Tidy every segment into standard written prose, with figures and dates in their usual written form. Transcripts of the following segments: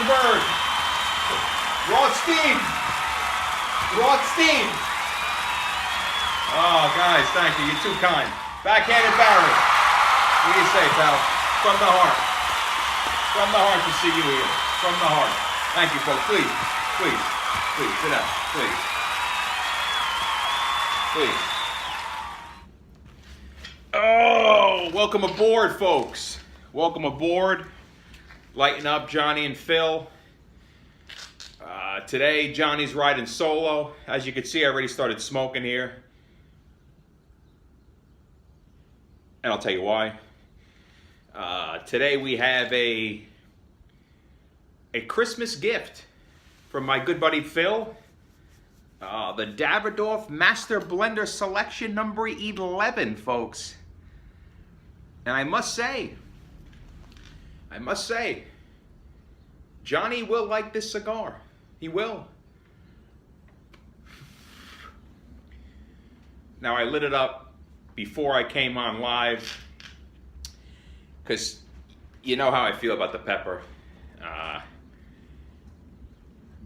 bird. Rothstein. Rothstein. Oh, guys, thank you. You're too kind. Backhanded Barry. What do you say, pal? From the heart. From the heart to see you here. From the heart. Thank you, folks. Please, please, please, sit down. Please. Please. Oh, welcome aboard, folks. Welcome aboard. Lighten up, Johnny and Phil. Today, Johnny's riding solo. As you can see, I already started smoking here. And I'll tell you why. Today we have a Christmas gift from my good buddy Phil. The Davidoff Master Blender Selection number 11, folks. And I must say, Johnny will like this cigar. He will. Now, I lit it up before I came on live because you know how I feel about the pepper.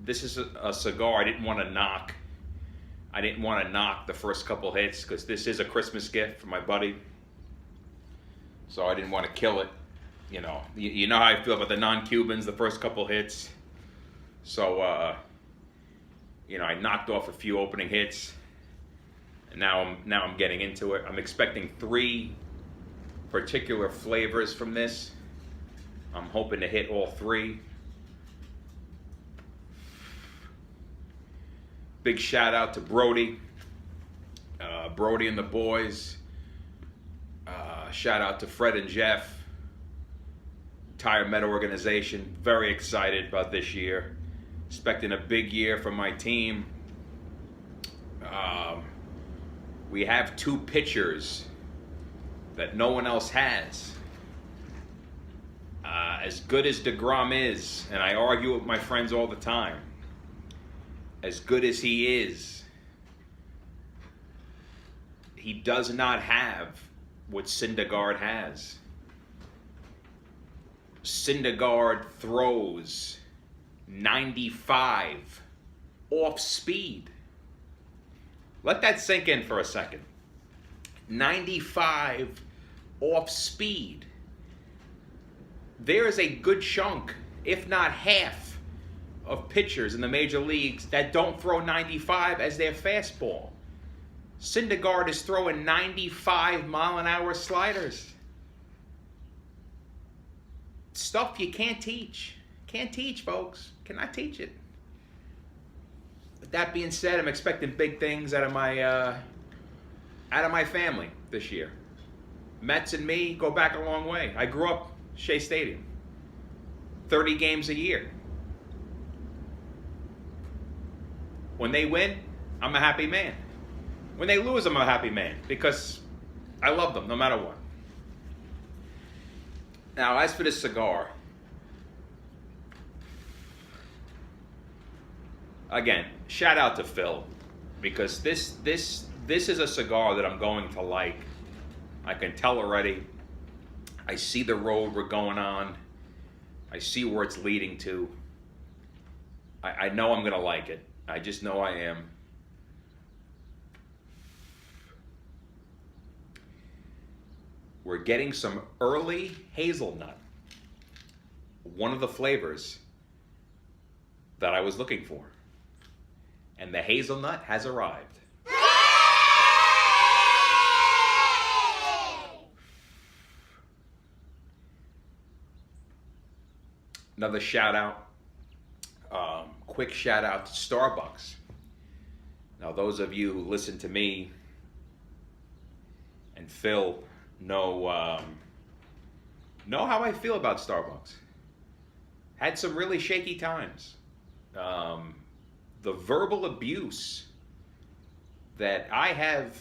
This is a cigar I didn't want to knock. I didn't want to knock the first couple hits because this is a Christmas gift for my buddy. So I didn't want to kill it. You know how I feel about the non-Cubans, the first couple hits. So, I knocked off a few opening hits. And now I'm getting into it. I'm expecting 3 particular flavors from this. I'm hoping to hit all 3. Big shout out to Brody. Brody and the boys. Shout out to Fred and Jeff. Tire Metal Organization. Very excited about this year. Expecting a big year from my team. We have 2 pitchers that no one else has. As good as DeGrom is, and I argue with my friends all the time, as good as he is, he does not have what Syndergaard has. Syndergaard throws 95 off speed. Let that sink in for a second. 95 off speed. There is a good chunk, if not half, of pitchers in the major leagues that don't throw 95 as their fastball. Syndergaard is throwing 95-mile-an-hour sliders. Stuff you can't teach. Can't teach, folks. Cannot teach it. With that being said, I'm expecting big things out of my family this year. Mets and me go back a long way. I grew up Shea Stadium. 30 games a year. When they win, I'm a happy man. When they lose, I'm a happy man because I love them no matter what. Now, as for this cigar, again, shout out to Phil because this is a cigar that I'm going to like. I can tell already. I see the road we're going on. I see where it's leading to. I know I'm going to like it. I just know I am. We're getting some early hazelnut. One of the flavors that I was looking for. And the hazelnut has arrived. Another shout out. Quick shout out to Starbucks. Now, those of you who listen to me and Phil know how I feel about Starbucks. Had some really shaky times. The verbal abuse that I have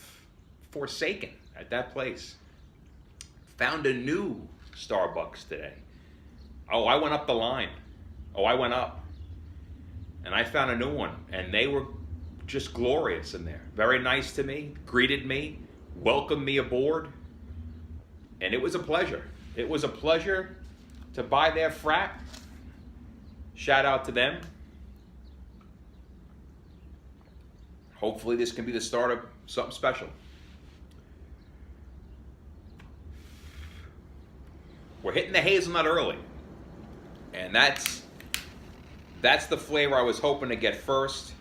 forsaken at that place. Found a new Starbucks today. Oh, I went up the line. I went up. And I found a new one. And they were just glorious in there. Very nice to me. Greeted me. Welcomed me aboard. And it was a pleasure. It was a pleasure to buy their frapp. Shout out to them. Hopefully this can be the start of something special. We're hitting the hazelnut early. And that's the flavor I was hoping to get first.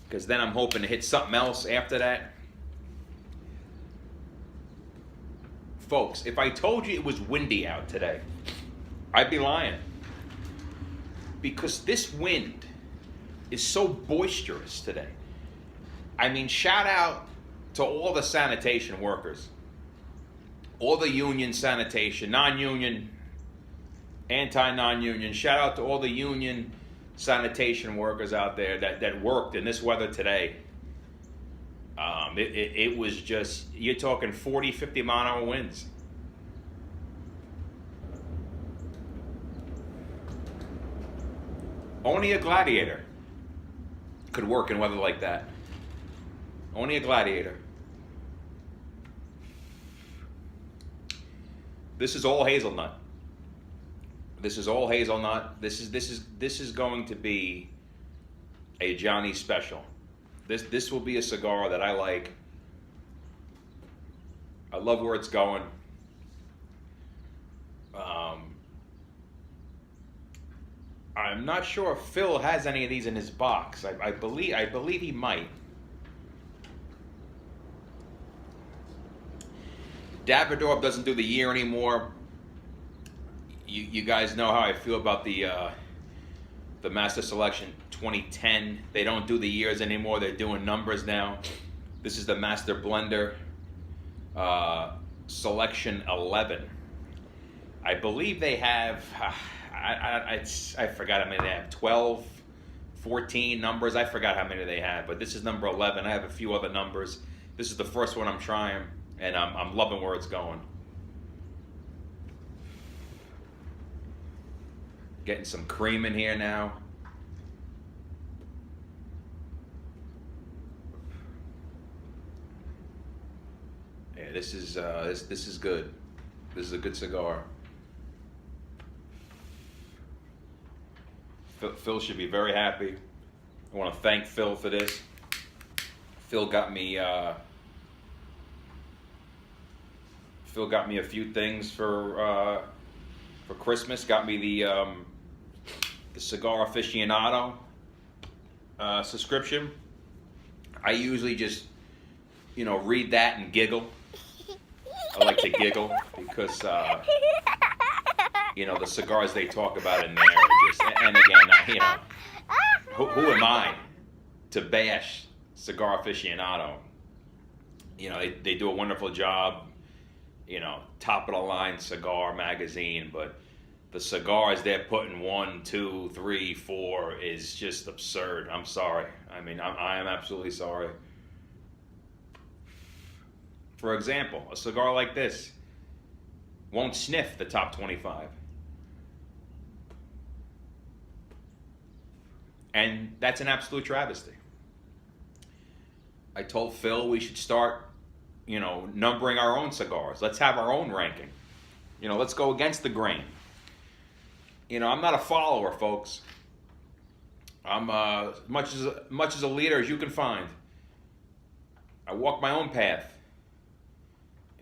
Because then I'm hoping to hit something else after that. Folks, if I told you it was windy out today, I'd be lying. Because this wind is so boisterous today. I mean, shout out to all the sanitation workers. All the union sanitation, non-union, anti-non-union. Shout out to all the union sanitation workers out there that worked in this weather today. It was just, you're talking 40, 50 mile an hour winds. Only a gladiator could work in weather like that. Only a gladiator. This is all hazelnut. This is all hazelnut. This is going to be a Johnny special. This will be a cigar that I like. I love where it's going. I'm not sure if Phil has any of these in his box. I believe he might. Davidoff doesn't do the year anymore. You guys know how I feel about the Master Selection 2010. They don't do the years anymore. They're doing numbers now. This is the Master Blender Selection 11. I believe they have, I forgot how many they have, 12, 14 numbers. I forgot how many they have, but this is number 11. I have a few other numbers. This is the first one I'm trying, and I'm loving where it's going. Getting some cream in here now. Yeah, this is good. This is a good cigar. Phil should be very happy. I want to thank Phil for this. Phil got me a few things for Christmas. Got me the Cigar Aficionado subscription. I usually just, read that and giggle. I like to giggle because, the cigars they talk about in there are just, and again, who am I to bash Cigar Aficionado? They do a wonderful job, top of the line cigar magazine, but the cigars they're putting 1, 2, 3, 4 is just absurd. I'm sorry. I mean, I am absolutely sorry. For example, a cigar like this won't sniff the top 25. And that's an absolute travesty. I told Phil we should start, numbering our own cigars. Let's have our own ranking. Let's go against the grain. I'm not a follower, folks. I'm much as a leader as you can find. I walk my own path.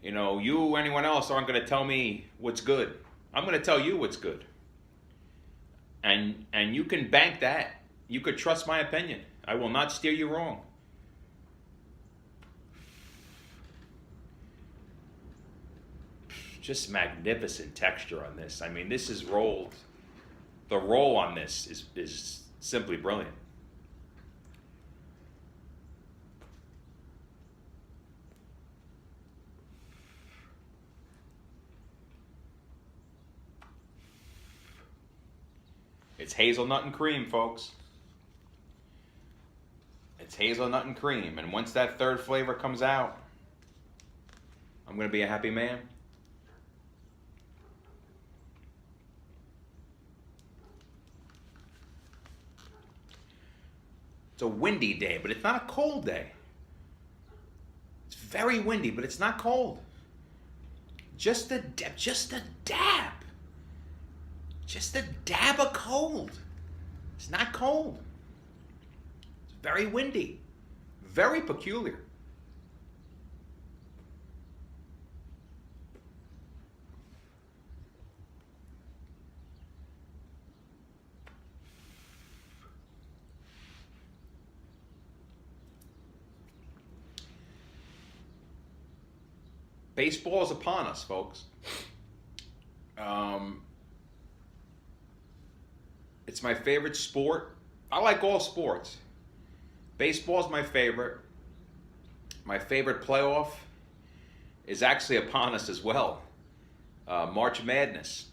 You or anyone else aren't going to tell me what's good. I'm going to tell you what's good. And you can bank that. You could trust my opinion. I will not steer you wrong. Just magnificent texture on this. I mean, this is rolled. The roll on this is simply brilliant. It's hazelnut and cream, folks. It's hazelnut and cream. And once that third flavor comes out, I'm going to be a happy man. It's a windy day, but it's not a cold day. It's very windy, but it's not cold. Just a dab. Just a dab of cold. It's not cold. It's very windy. Very peculiar. Baseball is upon us, folks. It's my favorite sport. I like all sports. Baseball is my favorite. My favorite playoff is actually upon us as well. March Madness.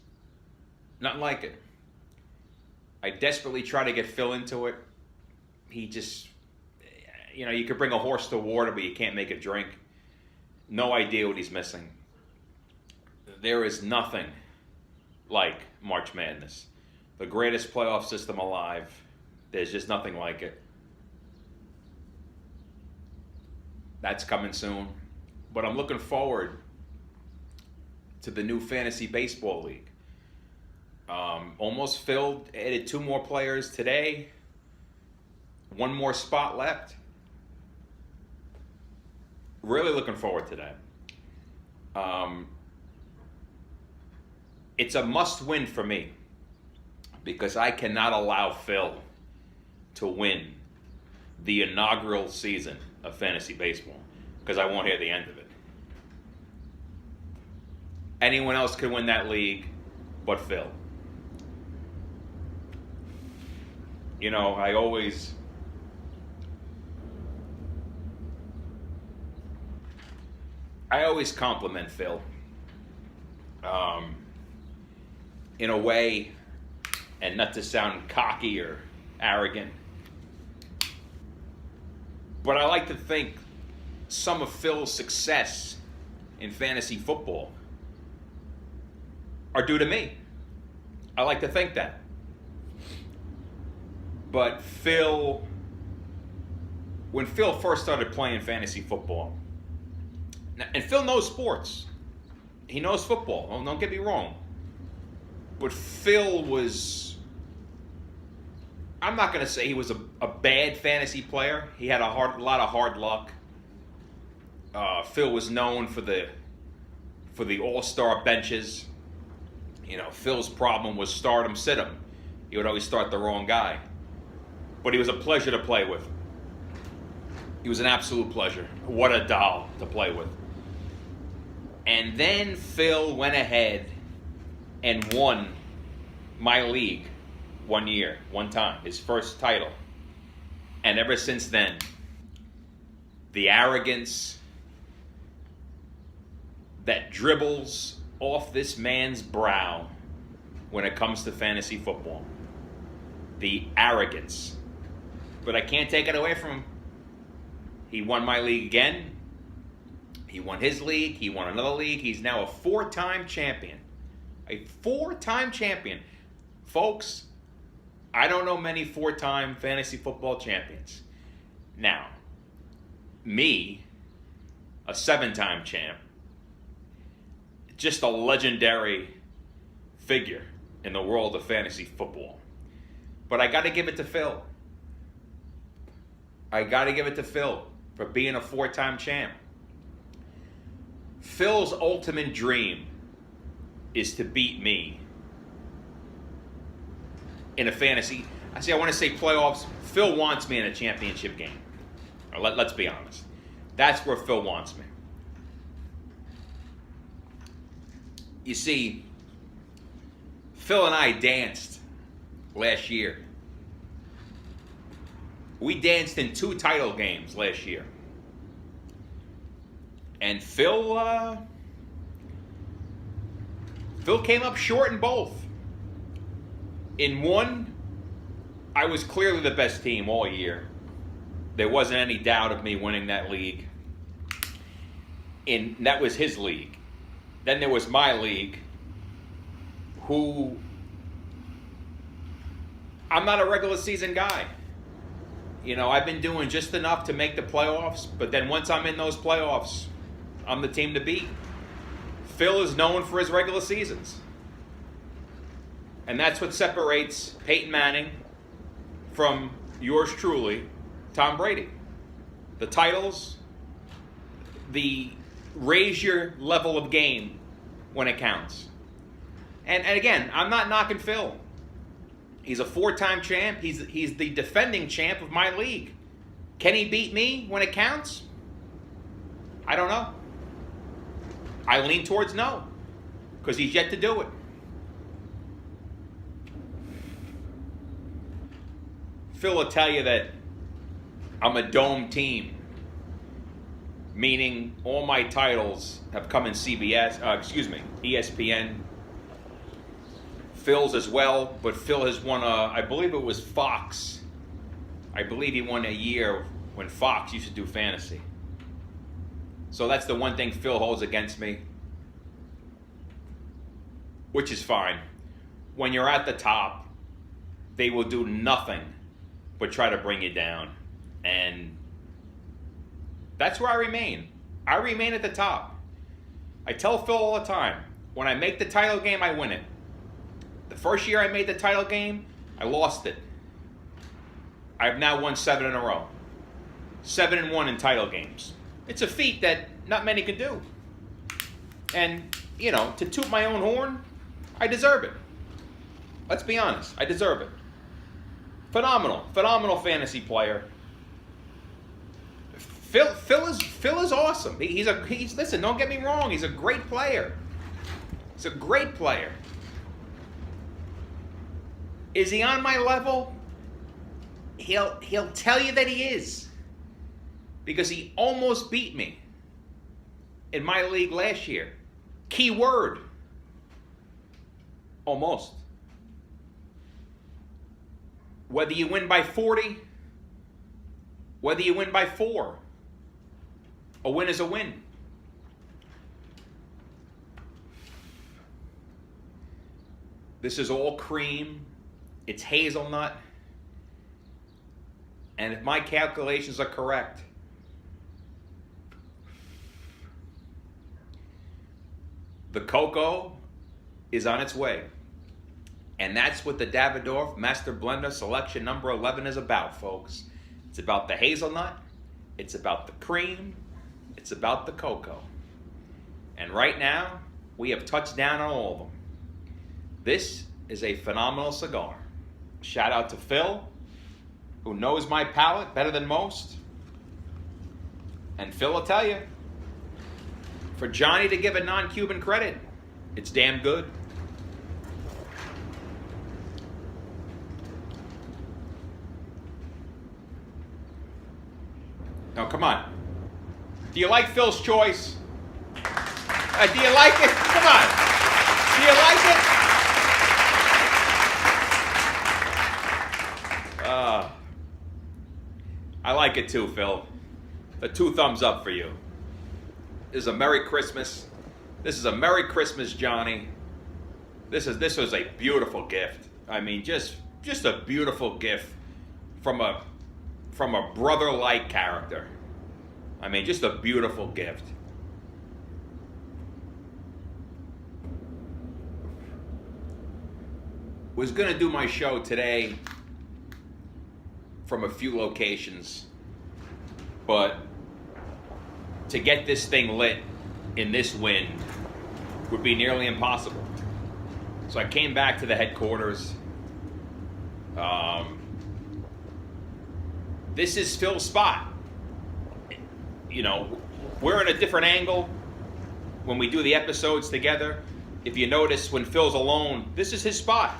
Nothing like it. I desperately try to get Phil into it. He just, you could bring a horse to water, but you can't make it drink. No idea what he's missing. There is nothing like March Madness. The greatest playoff system alive. There's just nothing like it. That's coming soon. But I'm looking forward to the new Fantasy Baseball League. Almost filled. Added 2 more players today. 1 more spot left. Really looking forward to that. It's a must-win for me because I cannot allow Phil to win the inaugural season of fantasy baseball because I won't hear the end of it. Anyone else could win that league but Phil. I always compliment Phil in a way, and not to sound cocky or arrogant, but I like to think some of Phil's success in fantasy football are due to me. I like to think that. But when Phil first started playing fantasy football, and Phil knows sports. He knows football. Oh, don't get me wrong. But Phil was, I'm not going to say he was a bad fantasy player. He had a lot of hard luck. Phil was known for the all-star benches. Phil's problem was start him, sit him. He would always start the wrong guy. But he was a pleasure to play with. He was an absolute pleasure. What a doll to play with. And then Phil went ahead and won my league one time, his first title. And ever since then, the arrogance that dribbles off this man's brow when it comes to fantasy football. The arrogance. But I can't take it away from him. He won my league again. He won his league. He won another league. He's now a 4-time champion. A 4-time champion. Folks, I don't know many 4-time fantasy football champions. Now, me, a 7-time champ, just a legendary figure in the world of fantasy football. But I got to give it to Phil. I got to give it to Phil for being a 4-time champ. Phil's ultimate dream is to beat me in a fantasy. I want to say playoffs. Phil wants me in a championship game. Let's be honest. That's where Phil wants me. You see, Phil and I danced last year. We danced in 2 title games last year. And Phil came up short in both. In one, I was clearly the best team all year. There wasn't any doubt of me winning that league. And that was his league. Then there was my league, who I'm not a regular season guy. I've been doing just enough to make the playoffs, but then once I'm in those playoffs, I'm the team to beat. Phil is known for his regular seasons. And that's what separates Peyton Manning from yours truly, Tom Brady. The titles, the raise your level of game when it counts. And again, I'm not knocking Phil. He's a 4-time champ. He's the defending champ of my league. Can he beat me when it counts? I don't know. I lean towards no, because he's yet to do it. Phil will tell you that I'm a dome team, meaning all my titles have come in ESPN. Phil's as well, but Phil has won I believe it was Fox. I believe he won a year when Fox used to do fantasy. So that's the one thing Phil holds against me, which is fine. When you're at the top, they will do nothing but try to bring you down. And that's where I remain. I remain at the top. I tell Phil all the time, when I make the title game, I win it. The first year I made the title game, I lost it. I've now won 7 in a row. 7-1 in title games. It's a feat that not many can do. And, you know, to toot my own horn, I deserve it. Let's be honest, I deserve it. Phenomenal fantasy player. Phil is awesome. Listen, don't get me wrong, he's a great player. He's a great player. Is he on my level? He'll tell you that he is, because he almost beat me in my league last year. Key word. Almost. Whether you win by 40, whether you win by 4, a win is a win. This is all cream. It's hazelnut. And if my calculations are correct, the cocoa is on its way. And that's what the Davidoff Master Blender Selection number 11 is about, folks. It's about the hazelnut. It's about the cream. It's about the cocoa. And right now, we have touched down on all of them. This is a phenomenal cigar. Shout out to Phil, who knows my palate better than most. And Phil will tell you, for Johnny to give a non-Cuban credit, it's damn good. Now, come on. Do you like Phil's choice? Do you like it? Come on. Do you like it? I like it too, Phil. The 2 thumbs up for you. This is a Merry Christmas. This is a Merry Christmas, Johnny. This was a beautiful gift. I mean, just a beautiful gift from a brother-like character. I mean, just a beautiful gift. Was going to do my show today from a few locations, but to get this thing lit in this wind would be nearly impossible. So I came back to the headquarters. This is Phil's spot. You know, we're in a different angle when we do the episodes together. If you notice, when Phil's alone, this is his spot.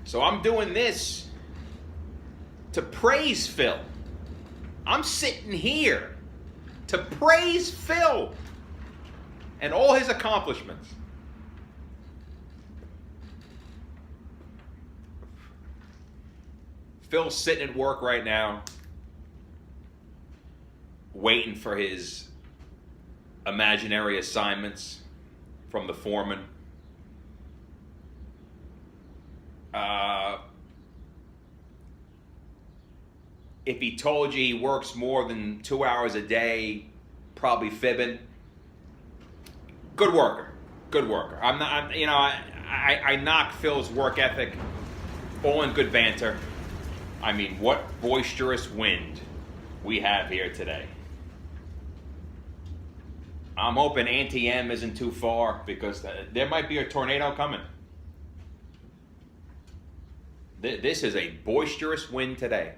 So I'm doing this to praise Phil. I'm sitting here to praise Phil and all his accomplishments. Phil's sitting at work right now, waiting for his imaginary assignments from the foreman. If he told you he works more than 2 hours a day, probably fibbing. Good worker. Good worker. I knock Phil's work ethic, all in good banter. I mean, what boisterous wind we have here today. I'm hoping anti-M isn't too far, because there might be a tornado coming. This is a boisterous wind today.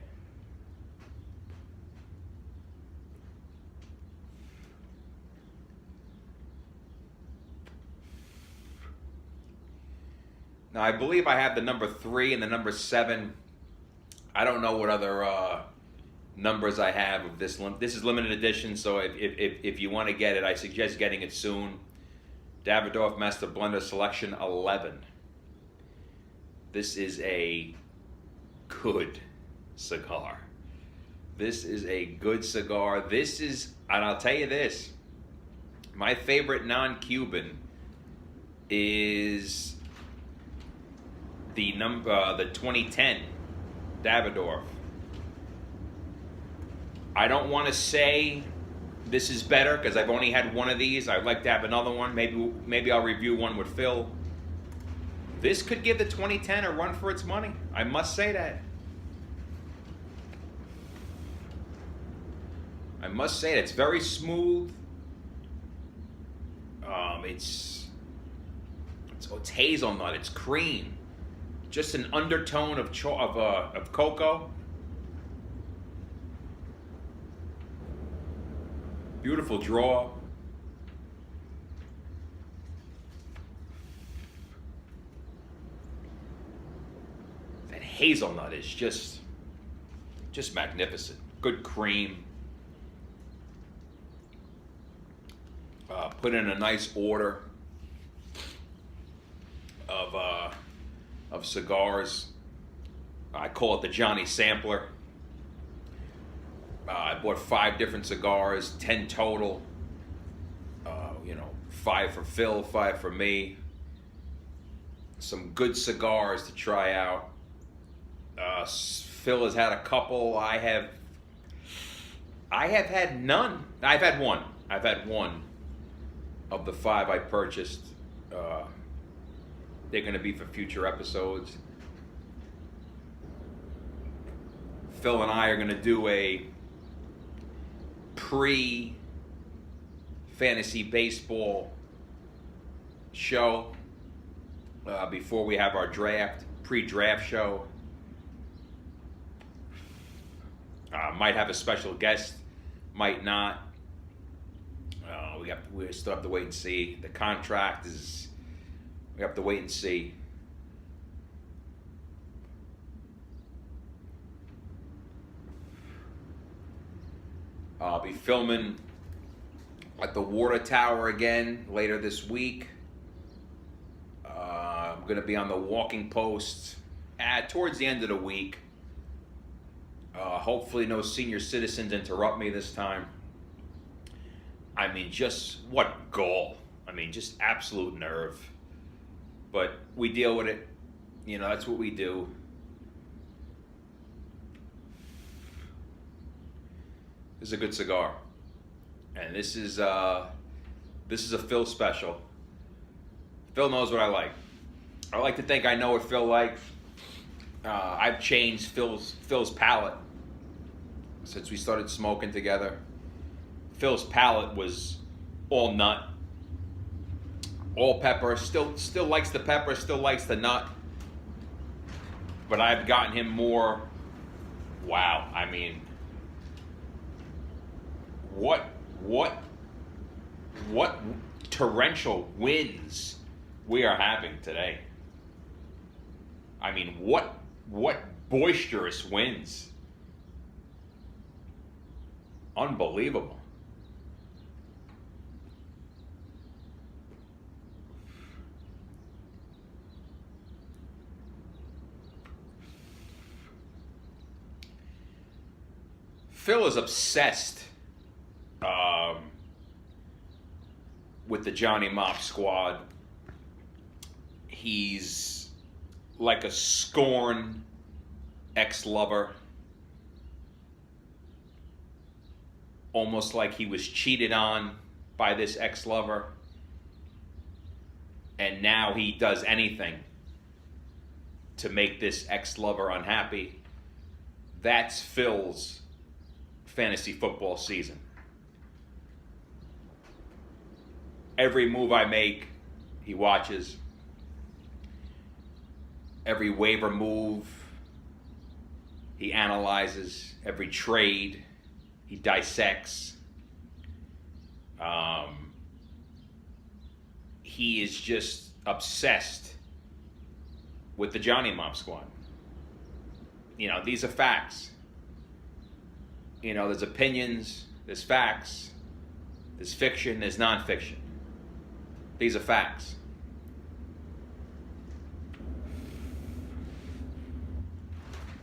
Now, I believe I have the number 3 and the number 7. I don't know what other numbers I have of this. This is limited edition, so if you want to get it, I suggest getting it soon. Davidoff Master Blender Selection 11. This is a good cigar. This is a good cigar. This is, and I'll tell you this, my favorite non-Cuban is the 2010 Davidoff. I don't want to say this is better, because I've only had one of these. I'd like to have another one. Maybe I'll review one with Phil. This could give the 2010 a run for its money. I must say that. I must say that. It's very smooth. It's hazelnut. It's cream. Just an undertone of cocoa. Beautiful draw. That hazelnut is just magnificent. Good cream. Put in a nice order of cigars. I call it the Johnny Sampler. I bought 5 different cigars, 10 total. 5 for Phil, 5 for me. Some good cigars to try out. Phil has had a couple. I have had none. I've had one. I've had one of the 5 I purchased. They're going to be for future episodes. Phil and I are going to do a pre-fantasy baseball show before we have our pre-draft show. Might have a special guest, might not. We still have to wait and see. The contract is, we have to wait and see. I'll be filming at the water tower again later this week. I'm going to be on the walking post towards the end of the week. Hopefully no senior citizens interrupt me this time. I mean, just what gall. I mean, just absolute nerve. But we deal with it. That's what we do. This is a good cigar. And this is a Phil special. Phil knows what I like. I like to think I know what Phil likes. I've changed Phil's palate since we started smoking together. Phil's palate was all nut, all pepper. Still likes the pepper. Still likes the nut. But I've gotten him more. Wow. I mean, what torrential winds we are having today. I mean, what boisterous winds. Unbelievable. Phil is obsessed with the Johnny Mop Squad. He's like a scorned ex-lover. Almost like he was cheated on by this ex-lover. and now he does anything to make this ex-lover unhappy. That's Phil's fantasy football season. Every move I make, he watches. Every waiver move, he analyzes. Every trade, he dissects. He is just obsessed with the Johnny Mop Squad. You know, these are facts. You know, there's opinions, there's facts, there's fiction, there's nonfiction. These are facts.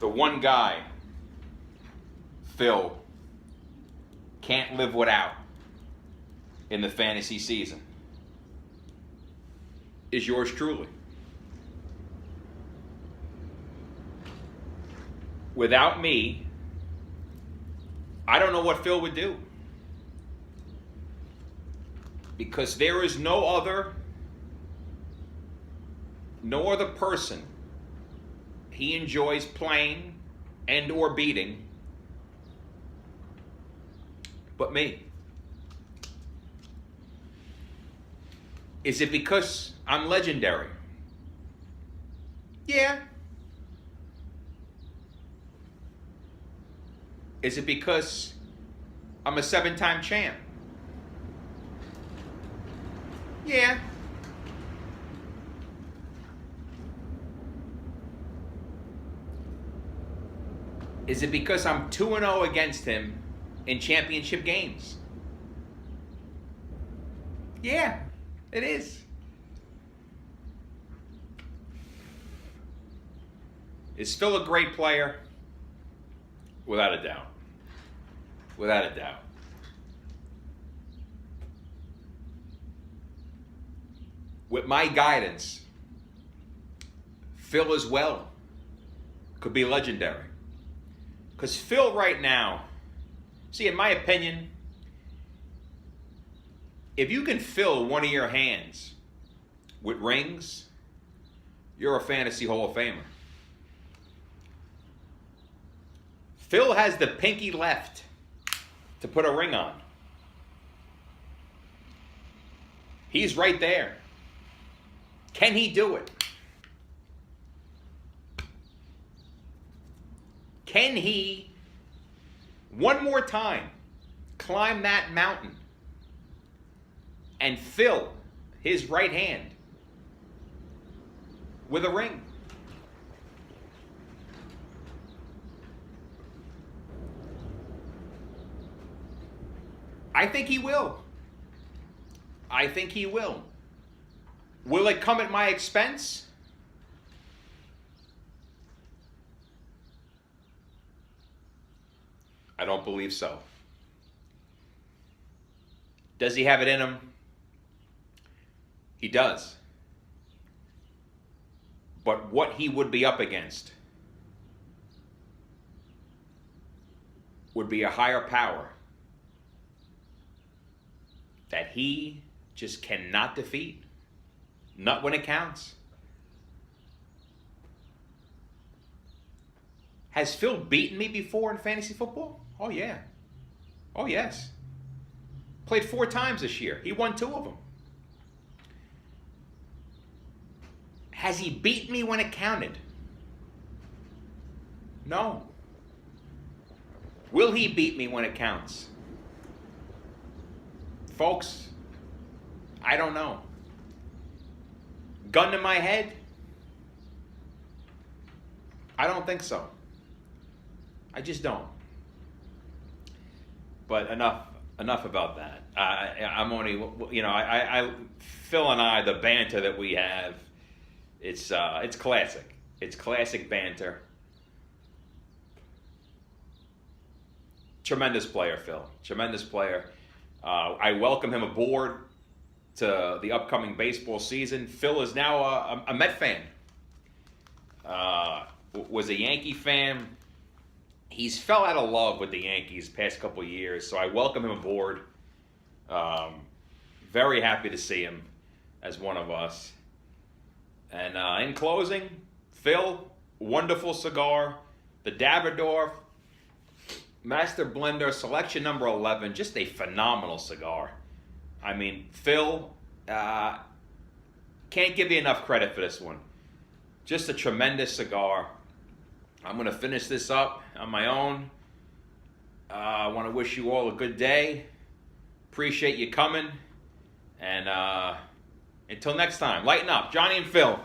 The one guy Phil can't live without in the fantasy season is yours truly. Without me, I don't know what Phil would do. Because there is no other person he enjoys playing and or beating but me. Is it because I'm legendary? Yeah. Is it because I'm a 7-time champ? Yeah. Is it because I'm 2-0 against him in championship games? Yeah, it is. Is Phil a great player? Without a doubt. Without a doubt. With my guidance, Phil as well could be legendary. Because Phil right now, see, in my opinion, if you can fill one of your hands with rings, you're a fantasy Hall of Famer. Phil has the pinky left to put a ring on. He's right there. Can he do it? Can he, one more time, climb that mountain and fill his right hand with a ring? I think he will. I think he will. Will it come at my expense? I don't believe so. Does he have it in him? He does. But what he would be up against would be a higher power that he just cannot defeat. Not when it counts. Has Phil beaten me before in fantasy football? Oh, yeah. Oh, yes. Played 4 times this year. He won 2 of them. Has he beaten me when it counted? No. Will he beat me when it counts? Folks, I don't know. Gun to my head? I don't think so. I just don't. But enough about that. I'm only, you know, Phil and I, the banter that we have, it's classic. It's classic banter. Tremendous player, Phil. Tremendous player. I welcome him aboard to the upcoming baseball season. Phil is now a Met fan. Was a Yankee fan. He's fell out of love with the Yankees the past couple of years, so I welcome him aboard. Very happy to see him as one of us. And in closing, Phil, wonderful cigar. The Davidoff Master Blender Selection number 11, just a phenomenal cigar. I mean, Phil, can't give you enough credit for this one. Just a tremendous cigar. I'm going to finish this up on my own. I want to wish you all a good day. Appreciate you coming. And until next time, lighten up. Johnny and Phil.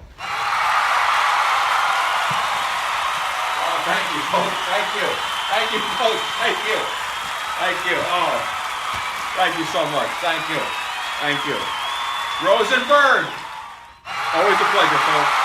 Oh, thank you, Coach. Thank you. Thank you, Coach. Thank you. Thank you. Oh, thank you so much. Thank you. Thank you. Rosenberg. Always a pleasure, folks.